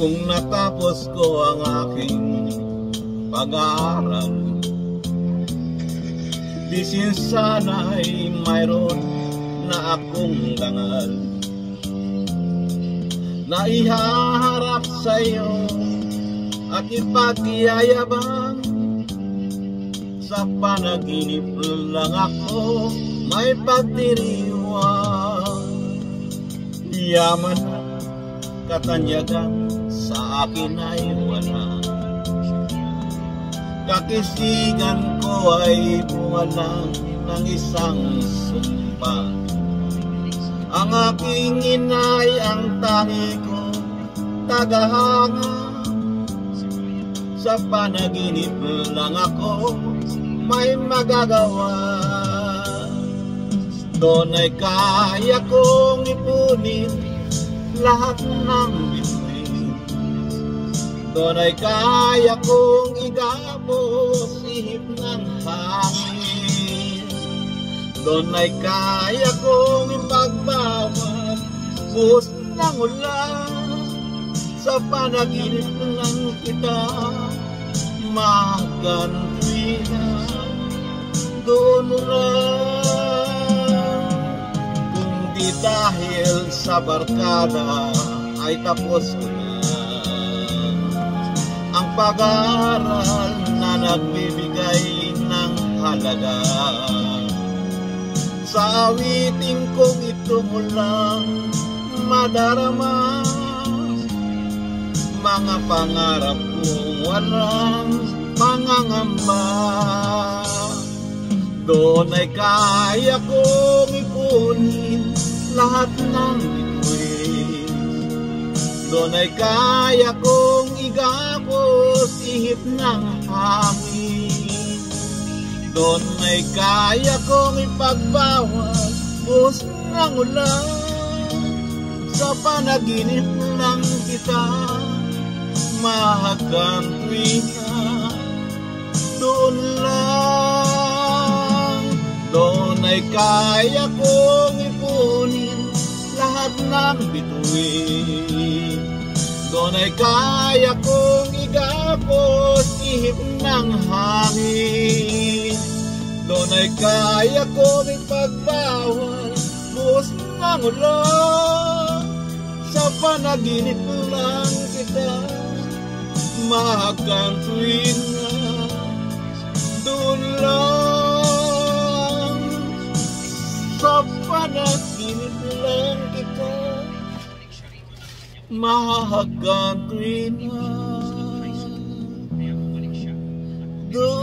Kung natapos ko ang aking pag-aaral, di sana'y mayroon na akong dangal na ihaharap sa'yo at ipagkiyayabang. Sa panaginip lang ako may pagdiriwang. Yaman at katanyagan sa akin ay wala. Kakisigan ko ay buwalang ng isang sumpa. Ang aking inay ang tangi ko tagahanga. Sa panaginip lang ako may magagawa. Doon ay kaya kong ipunin lahat ng bituin. Doon ay kaya kong igapos ihip ng hangin. Doon ay kaya kong ipagbawat buhos ng ulan. Sa panaginip lang kita magkantuina. Doon lang. Kung di dahil sa barkada ay tapos ko na ang pag-aaral na nagbibigay ng halaga. Sa awiting kong ito mo lang madarama mga pangarap kong walang pangangamba. Doon ay kaya kong ipunin lahat ng bituin. Doon ay kaya kong igapos ihip ng hangin. Doon ay kaya kong ipagbawat buhos ng ulan. Sa panaginip lang kita mahagantuina. Doon lang. Doon ay kaya kong ipunin lahat ng bituin. Doon ay kaya kong igapos ihip ng hangin. Doon ay kaya kong ipagbawal buhos ng ulan. Sa panaginip lang kita mahagantuina. Doon lang. Sa panaginip lang kita mahagantuina. Doon